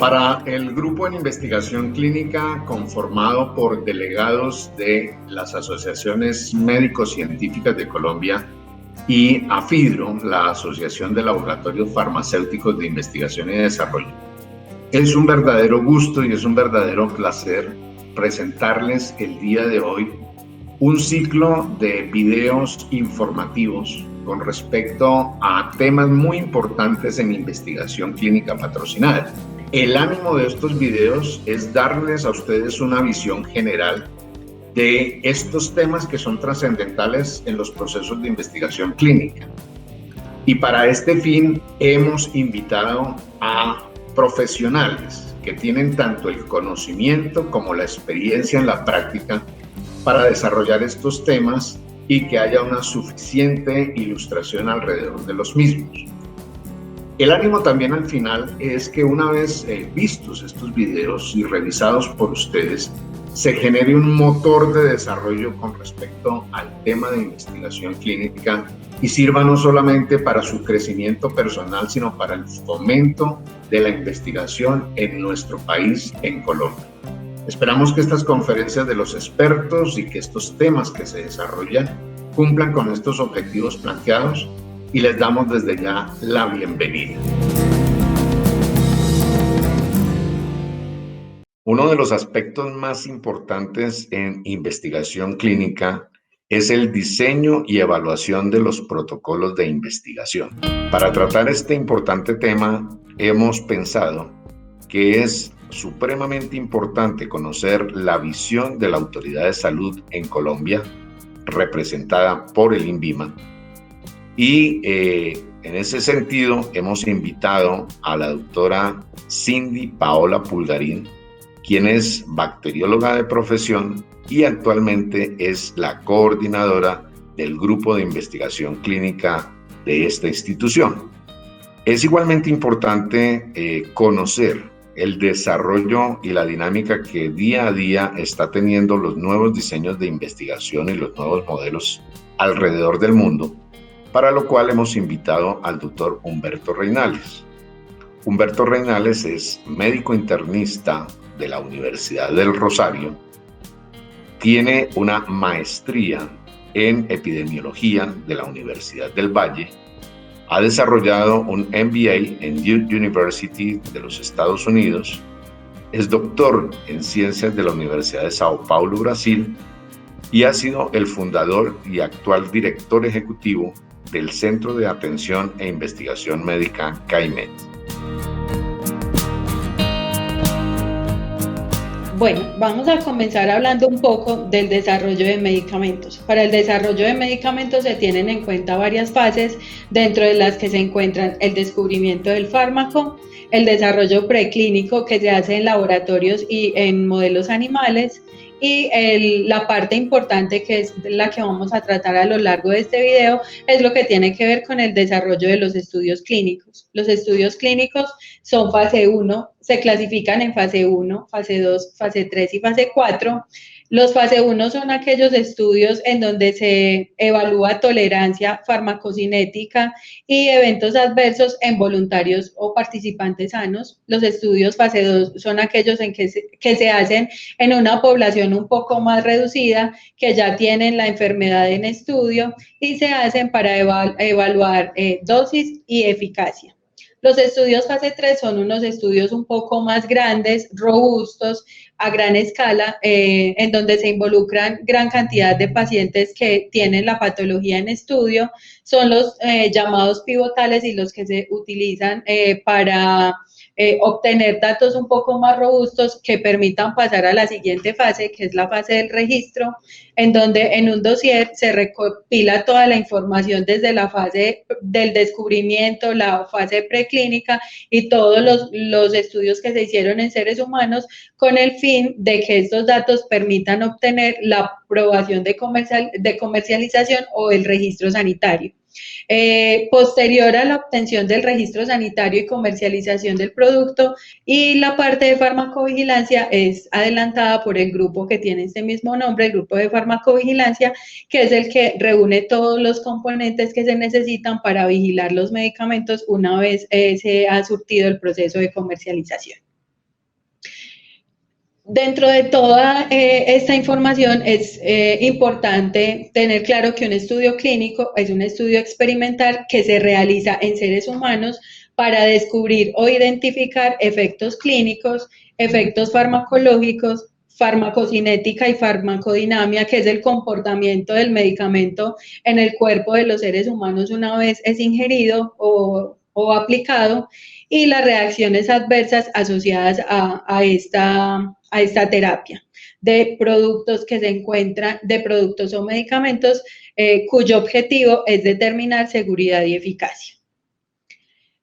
Para el grupo en investigación clínica conformado por delegados de las asociaciones médico-científicas de Colombia y AFIDRO, la Asociación de Laboratorios Farmacéuticos de Investigación y Desarrollo, es un verdadero gusto y es un verdadero placer presentarles el día de hoy un ciclo de videos informativos con respecto a temas muy importantes en investigación clínica patrocinada. El ánimo de estos videos es darles a ustedes una visión general de estos temas que son trascendentales en los procesos de investigación clínica. Y para este fin hemos invitado a profesionales que tienen tanto el conocimiento como la experiencia en la práctica para desarrollar estos temas y que haya una suficiente ilustración alrededor de los mismos. El ánimo también al final es que una vez vistos estos videos y revisados por ustedes, se genere un motor de desarrollo con respecto al tema de investigación clínica y sirva no solamente para su crecimiento personal, sino para el fomento de la investigación en nuestro país, en Colombia. Esperamos que estas conferencias de los expertos y que estos temas que se desarrollan cumplan con estos objetivos planteados y les damos desde ya la bienvenida. Uno de los aspectos más importantes en investigación clínica es el diseño y evaluación de los protocolos de investigación. Para tratar este importante tema, hemos pensado que es supremamente importante conocer la visión de la Autoridad de Salud en Colombia, representada por el INVIMA, y en ese sentido hemos invitado a la doctora Cindy Paola Pulgarín, quien es bacterióloga de profesión y actualmente es la coordinadora del grupo de investigación clínica de esta institución. Es igualmente importante conocer el desarrollo y la dinámica que día a día está teniendo los nuevos diseños de investigación y los nuevos modelos alrededor del mundo, para lo cual hemos invitado al doctor Humberto Reinales. Humberto Reinales es médico internista de la Universidad del Rosario, tiene una maestría en epidemiología de la Universidad del Valle, ha desarrollado un MBA en Duke University de los Estados Unidos, es doctor en ciencias de la Universidad de Sao Paulo, Brasil, y ha sido el fundador y actual director ejecutivo del Centro de Atención e Investigación Médica CAIMED. Bueno, vamos a comenzar hablando un poco del desarrollo de medicamentos. Para el desarrollo de medicamentos se tienen en cuenta varias fases, dentro de las que se encuentran el descubrimiento del fármaco, el desarrollo preclínico que se hace en laboratorios y en modelos animales, y la parte importante, que es la que vamos a tratar a lo largo de este video, es lo que tiene que ver con el desarrollo de los estudios clínicos. Los estudios clínicos son fase 1, se clasifican en fase 1, fase 2, fase 3 y fase 4. Los fase 1 son aquellos estudios en donde se evalúa tolerancia farmacocinética y eventos adversos en voluntarios o participantes sanos. Los estudios fase 2 son aquellos en que se hacen en una población un poco más reducida, que ya tienen la enfermedad en estudio y se hacen para evaluar dosis y eficacia. Los estudios fase 3 son unos estudios un poco más grandes, robustos, a gran escala, en donde se involucran gran cantidad de pacientes que tienen la patología en estudio. Son los llamados pivotales y los que se utilizan para obtener datos un poco más robustos que permitan pasar a la siguiente fase, que es la fase del registro, en donde en un dossier se recopila toda la información desde la fase del descubrimiento, la fase preclínica y todos los estudios que se hicieron en seres humanos, con el fin de que estos datos permitan obtener la aprobación de comercialización o el registro sanitario. Posterior a la obtención del registro sanitario y comercialización del producto, y la parte de farmacovigilancia es adelantada por el grupo que tiene este mismo nombre, el grupo de farmacovigilancia, que es el que reúne todos los componentes que se necesitan para vigilar los medicamentos una vez se ha surtido el proceso de comercialización. Dentro de toda esta información es importante tener claro que un estudio clínico es un estudio experimental que se realiza en seres humanos para descubrir o identificar efectos clínicos, efectos farmacológicos, farmacocinética y farmacodinamia, que es el comportamiento del medicamento en el cuerpo de los seres humanos una vez es ingerido o aplicado, y las reacciones adversas asociadas a esta terapia de productos que se encuentran, de productos o medicamentos cuyo objetivo es determinar seguridad y eficacia.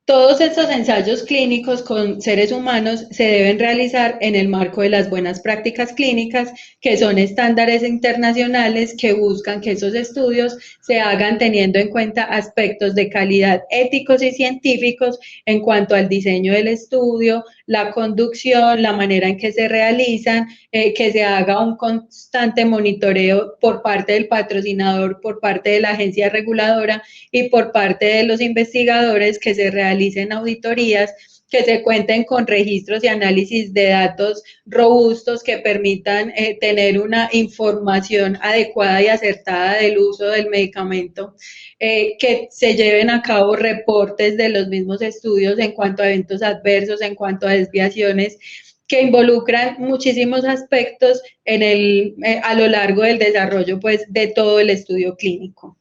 Todos estos ensayos clínicos con seres humanos se deben realizar en el marco de las buenas prácticas clínicas, que son estándares internacionales que buscan que esos estudios se hagan teniendo en cuenta aspectos de calidad éticos y científicos en cuanto al diseño del estudio, la conducción, la manera en que se realizan, que se haga un constante monitoreo por parte del patrocinador, por parte de la agencia reguladora y por parte de los investigadores, que se realicen auditorías, que se cuenten con registros y análisis de datos robustos que permitan tener una información adecuada y acertada del uso del medicamento, que se lleven a cabo reportes de los mismos estudios en cuanto a eventos adversos, en cuanto a desviaciones, que involucran muchísimos aspectos a lo largo del desarrollo, pues, de todo el estudio clínico.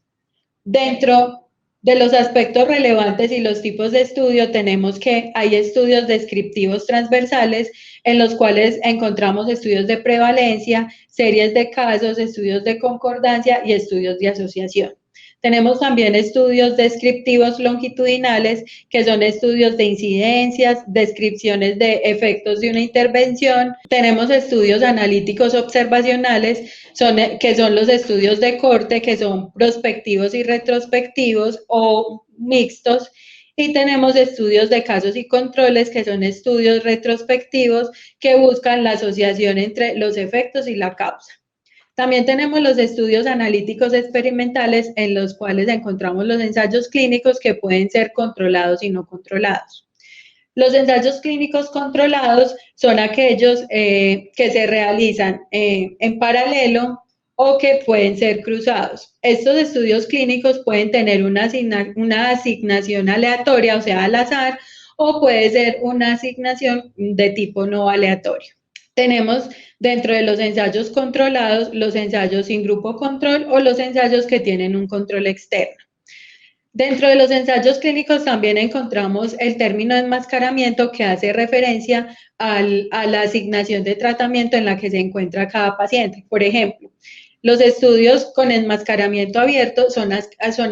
Dentro de los aspectos relevantes y los tipos de estudio, tenemos que hay estudios descriptivos transversales en los cuales encontramos estudios de prevalencia, series de casos, estudios de concordancia y estudios de asociación. Tenemos también estudios descriptivos longitudinales, que son estudios de incidencias, descripciones de efectos de una intervención. Tenemos estudios analíticos observacionales, que son los estudios de corte, que son prospectivos y retrospectivos o mixtos. Y tenemos estudios de casos y controles, que son estudios retrospectivos que buscan la asociación entre los efectos y la causa. También tenemos los estudios analíticos experimentales, en los cuales encontramos los ensayos clínicos que pueden ser controlados y no controlados. Los ensayos clínicos controlados son aquellos que se realizan en paralelo o que pueden ser cruzados. Estos estudios clínicos pueden tener una asignación aleatoria, o sea, al azar, o puede ser una asignación de tipo no aleatorio. Tenemos dentro de los ensayos controlados los ensayos sin grupo control o los ensayos que tienen un control externo. Dentro de los ensayos clínicos también encontramos el término de enmascaramiento, que hace referencia a la asignación de tratamiento en la que se encuentra cada paciente. Por ejemplo, los estudios con enmascaramiento abierto son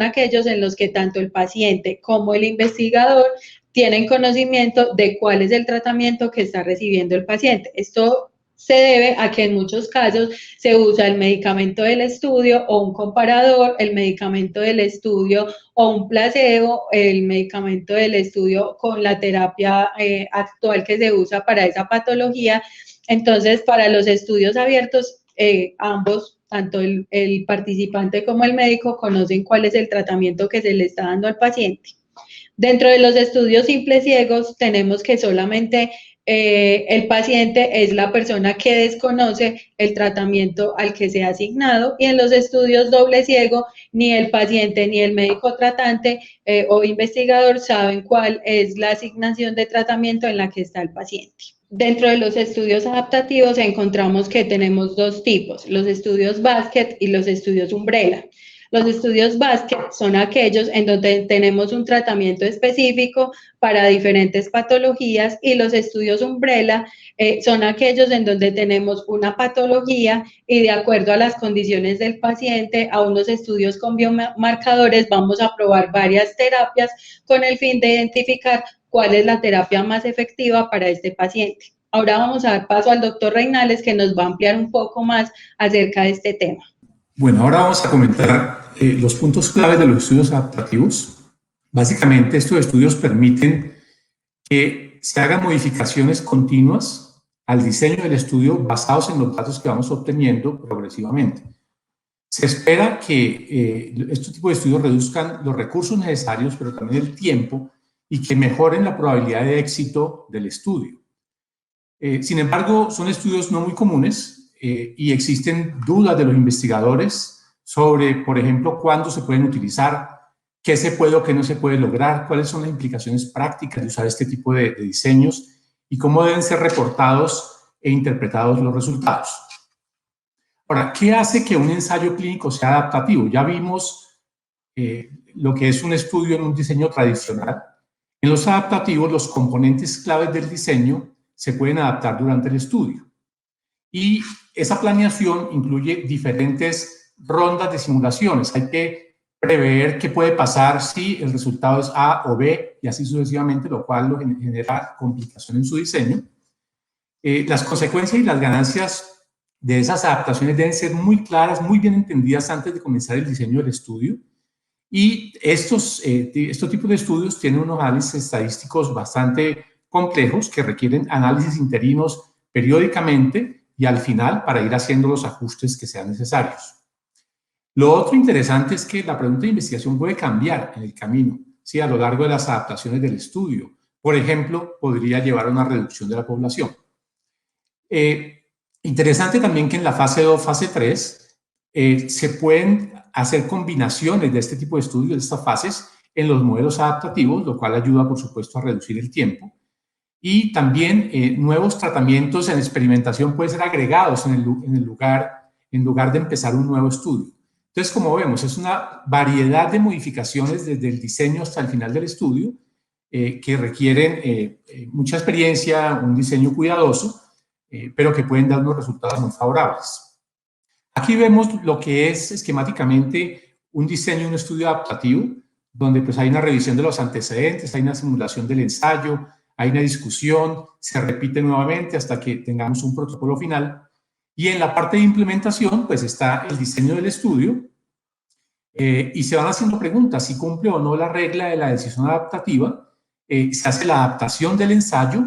aquellos en los que tanto el paciente como el investigador tienen conocimiento de cuál es el tratamiento que está recibiendo el paciente. Esto se debe a que en muchos casos se usa el medicamento del estudio o un comparador, el medicamento del estudio o un placebo, el medicamento del estudio con la terapia actual que se usa para esa patología. Entonces, para los estudios abiertos, ambos, tanto el participante como el médico, conocen cuál es el tratamiento que se le está dando al paciente. Dentro de los estudios simples ciegos, tenemos que solamente el paciente es la persona que desconoce el tratamiento al que se ha asignado, y en los estudios doble ciego, ni el paciente ni el médico tratante o investigador saben cuál es la asignación de tratamiento en la que está el paciente. Dentro de los estudios adaptativos encontramos que tenemos dos tipos, los estudios Basket y los estudios Umbrella. Los estudios Basket son aquellos en donde tenemos un tratamiento específico para diferentes patologías, y los estudios Umbrella son aquellos en donde tenemos una patología y, de acuerdo a las condiciones del paciente, a unos estudios con biomarcadores, vamos a probar varias terapias con el fin de identificar cuál es la terapia más efectiva para este paciente. Ahora vamos a dar paso al doctor Reinales, que nos va a ampliar un poco más acerca de este tema. Bueno, ahora vamos a comentar los puntos claves de los estudios adaptativos. Básicamente, estos estudios permiten que se hagan modificaciones continuas al diseño del estudio basados en los datos que vamos obteniendo progresivamente. Se espera que este tipo de estudios reduzcan los recursos necesarios, pero también el tiempo, y que mejoren la probabilidad de éxito del estudio. Sin embargo, son estudios no muy comunes y existen dudas de los investigadores sobre, por ejemplo, cuándo se pueden utilizar, qué se puede o qué no se puede lograr, cuáles son las implicaciones prácticas de usar este tipo de diseños y cómo deben ser reportados e interpretados los resultados. Ahora, ¿qué hace que un ensayo clínico sea adaptativo? Ya vimos lo que es un estudio en un diseño tradicional. En los adaptativos, los componentes claves del diseño se pueden adaptar durante el estudio. Y esa planeación incluye diferentes rondas de simulaciones. Hay que prever qué puede pasar si el resultado es A o B y así sucesivamente, lo cual genera complicación en su diseño. Las consecuencias y las ganancias de esas adaptaciones deben ser muy claras, muy bien entendidas antes de comenzar el diseño del estudio. Y estos tipos de estudios tienen unos análisis estadísticos bastante complejos que requieren análisis interinos periódicamente y al final para ir haciendo los ajustes que sean necesarios. Lo otro interesante es que la pregunta de investigación puede cambiar en el camino, ¿sí? A lo largo de las adaptaciones del estudio. Por ejemplo, podría llevar a una reducción de la población. Interesante también que en la fase 2, fase 3, se pueden hacer combinaciones de este tipo de estudios, de estas fases, en los modelos adaptativos, lo cual ayuda, por supuesto, a reducir el tiempo. Y también nuevos tratamientos en experimentación pueden ser agregados en lugar de empezar un nuevo estudio. Entonces, como vemos, es una variedad de modificaciones desde el diseño hasta el final del estudio que requieren mucha experiencia, un diseño cuidadoso, pero que pueden dar unos resultados muy favorables. Aquí vemos lo que es esquemáticamente un diseño, un estudio adaptativo, donde pues hay una revisión de los antecedentes, hay una simulación del ensayo, hay una discusión, se repite nuevamente hasta que tengamos un protocolo final. Y en la parte de implementación, pues está el diseño del estudio y se van haciendo preguntas si cumple o no la regla de la decisión adaptativa, se hace la adaptación del ensayo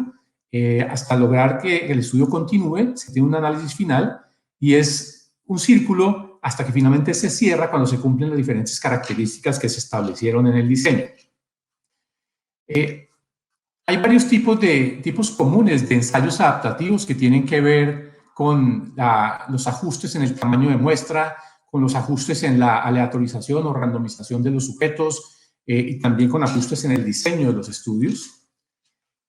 hasta lograr que el estudio continúe, se tiene un análisis final y es un círculo hasta que finalmente se cierra cuando se cumplen las diferentes características que se establecieron en el diseño. Hay varios tipos comunes de ensayos adaptativos que tienen que ver con los ajustes en el tamaño de muestra, con los ajustes en la aleatorización o randomización de los sujetos y también con ajustes en el diseño de los estudios.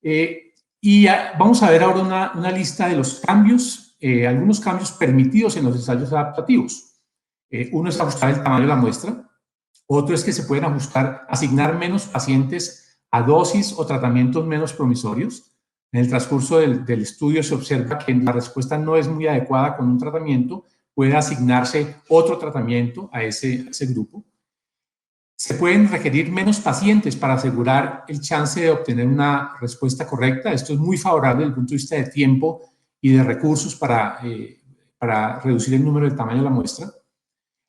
Y vamos a ver ahora una lista de los cambios, algunos cambios permitidos en los ensayos adaptativos. Uno es ajustar el tamaño de la muestra, otro es que se pueden asignar menos pacientes a dosis o tratamientos menos promisorios. En el transcurso del estudio se observa que la respuesta no es muy adecuada con un tratamiento, puede asignarse otro tratamiento a ese grupo. Se pueden requerir menos pacientes para asegurar el chance de obtener una respuesta correcta. Esto es muy favorable desde el punto de vista de tiempo y de recursos para reducir el número de tamaño de la muestra.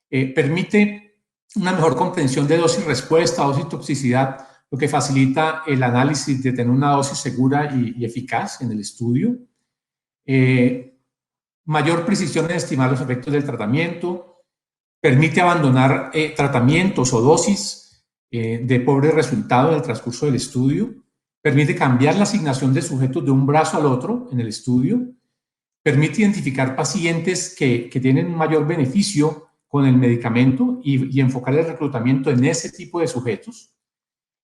Permite una mejor comprensión de dosis-respuesta, dosis-toxicidad, lo que facilita el análisis de tener una dosis segura y eficaz en el estudio. Mayor precisión en estimar los efectos del tratamiento. Permite abandonar tratamientos o dosis de pobre resultado en el transcurso del estudio. Permite cambiar la asignación de sujetos de un brazo al otro en el estudio. Permite identificar pacientes que tienen un mayor beneficio con el medicamento y enfocar el reclutamiento en ese tipo de sujetos.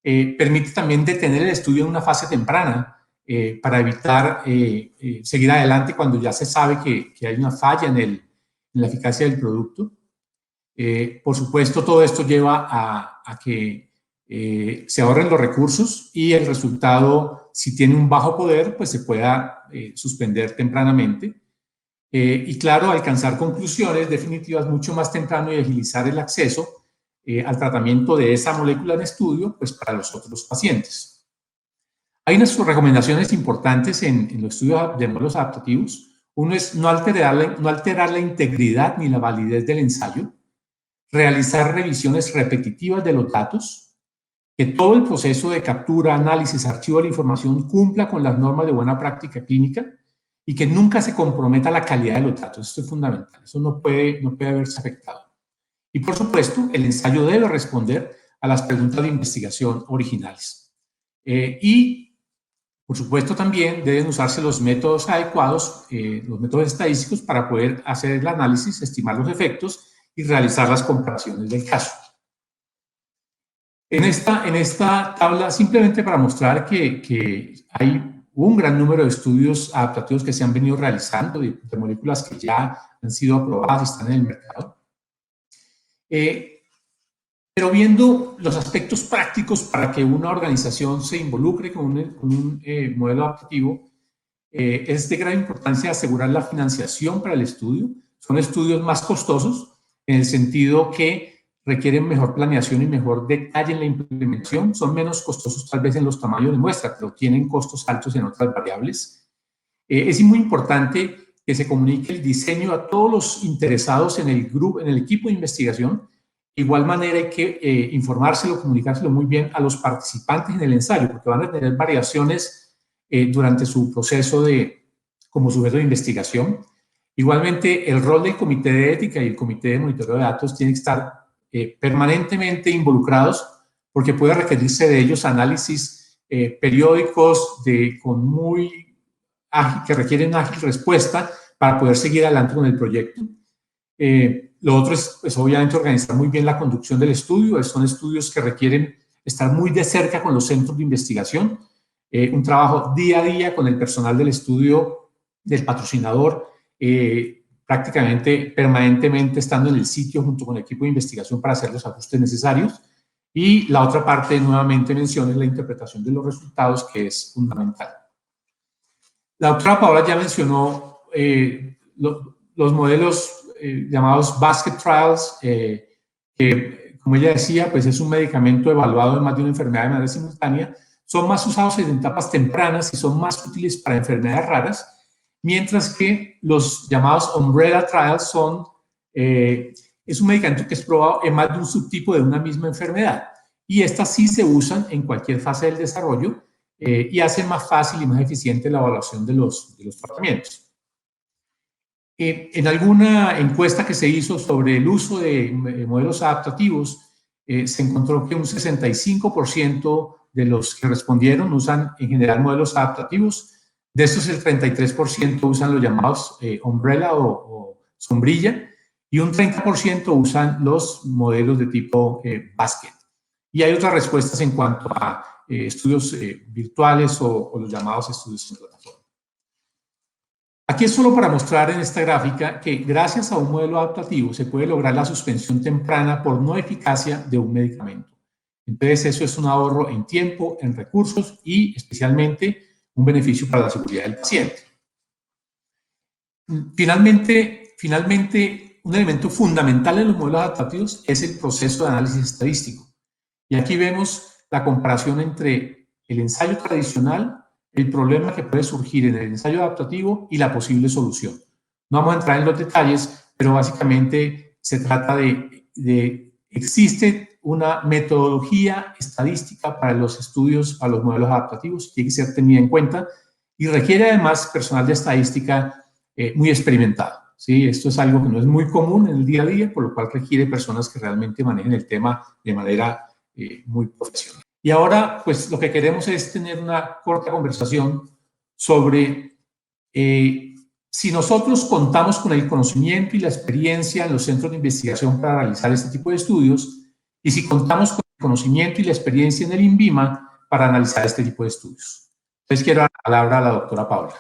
Permite también detener el estudio en una fase temprana para evitar seguir adelante cuando ya se sabe que hay una falla en la eficacia del producto. Por supuesto, todo esto lleva a que se ahorren los recursos y el resultado, si tiene un bajo poder, pues se pueda suspender tempranamente. Y claro, alcanzar conclusiones definitivas mucho más temprano y agilizar el acceso al tratamiento de esa molécula en estudio, pues para los otros pacientes. Hay unas recomendaciones importantes en los estudios de modelos adaptativos. Uno es no alterar la integridad ni la validez del ensayo, realizar revisiones repetitivas de los datos, que todo el proceso de captura, análisis, archivo de la información cumpla con las normas de buena práctica clínica y que nunca se comprometa la calidad de los datos. Esto es fundamental, eso no puede haberse afectado. Y por supuesto, el ensayo debe responder a las preguntas de investigación originales. Y Por supuesto, también deben usarse los métodos adecuados, los métodos estadísticos, para poder hacer el análisis, estimar los efectos y realizar las comparaciones del caso. En esta tabla, simplemente para mostrar que hay un gran número de estudios adaptativos que se han venido realizando de moléculas que ya han sido aprobadas y están en el mercado. Pero viendo los aspectos prácticos para que una organización se involucre con un modelo adaptativo, es de gran importancia asegurar la financiación para el estudio. Son estudios más costosos en el sentido que requieren mejor planeación y mejor detalle en la implementación. Son menos costosos tal vez en los tamaños de muestra, pero tienen costos altos en otras variables. Es muy importante que se comunique el diseño a todos los interesados en el equipo de investigación. De igual manera hay que informárselo, comunicárselo muy bien a los participantes en el ensayo, porque van a tener variaciones durante su proceso como sujeto de investigación. Igualmente, el rol del comité de ética y el comité de monitoreo de datos tienen que estar permanentemente involucrados, porque puede requerirse de ellos análisis periódicos que requieren ágil respuesta para poder seguir adelante con el proyecto. Lo otro es, pues, obviamente, organizar muy bien la conducción del estudio. Son estudios que requieren estar muy de cerca con los centros de investigación, un trabajo día a día con el personal del estudio, del patrocinador, prácticamente permanentemente estando en el sitio junto con el equipo de investigación para hacer los ajustes necesarios. Y la otra parte, nuevamente menciono, es la interpretación de los resultados, que es fundamental. La doctora Paola ya mencionó los modelos llamados basket trials, que, como ella decía, pues es un medicamento evaluado en más de una enfermedad de manera simultánea. Son más usados en etapas tempranas y son más útiles para enfermedades raras, mientras que los llamados umbrella trials es un medicamento que es probado en más de un subtipo de una misma enfermedad, y estas sí se usan en cualquier fase del desarrollo y hacen más fácil y más eficiente la evaluación de los tratamientos. En alguna encuesta que se hizo sobre el uso de modelos adaptativos, se encontró que un 65% de los que respondieron usan en general modelos adaptativos. De estos, el 33% usan los llamados umbrella o sombrilla, y un 30% usan los modelos de tipo basket. Y hay otras respuestas en cuanto a estudios virtuales o los llamados estudios en plataforma. Aquí es solo para mostrar en esta gráfica que gracias a un modelo adaptativo se puede lograr la suspensión temprana por no eficacia de un medicamento. Entonces, eso es un ahorro en tiempo, en recursos y especialmente un beneficio para la seguridad del paciente. Finalmente, un elemento fundamental en los modelos adaptativos es el proceso de análisis estadístico. Y aquí vemos la comparación entre el ensayo tradicional, el problema que puede surgir en el ensayo adaptativo y la posible solución. No vamos a entrar en los detalles, pero básicamente se trata existe una metodología estadística para los estudios, para los modelos adaptativos, tiene que ser tenida en cuenta y requiere además personal de estadística muy experimentado. ¿Sí? Esto es algo que no es muy común en el día a día, por lo cual requiere personas que realmente manejen el tema de manera muy profesional. Y ahora, pues, lo que queremos es tener una corta conversación sobre si nosotros contamos con el conocimiento y la experiencia en los centros de investigación para realizar este tipo de estudios, y si contamos con el conocimiento y la experiencia en el INVIMA para analizar este tipo de estudios. Entonces, quiero dar la palabra a la doctora Paola.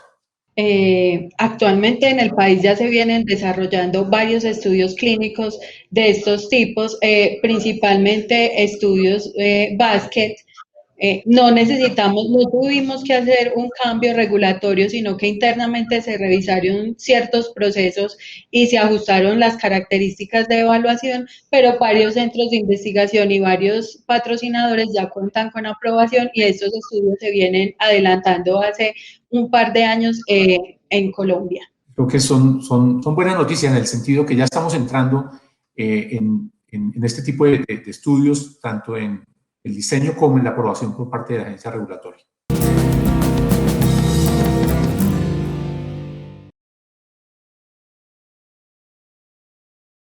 Actualmente en el país ya se vienen desarrollando varios estudios clínicos de estos tipos, principalmente estudios basket. No tuvimos que hacer un cambio regulatorio, sino que internamente se revisaron ciertos procesos y se ajustaron las características de evaluación, pero varios centros de investigación y varios patrocinadores ya cuentan con aprobación y estos estudios se vienen adelantando hace un par de años en Colombia. Creo que son buenas noticias en el sentido que ya estamos entrando en este tipo de estudios, tanto en el diseño como en la aprobación por parte de la agencia regulatoria.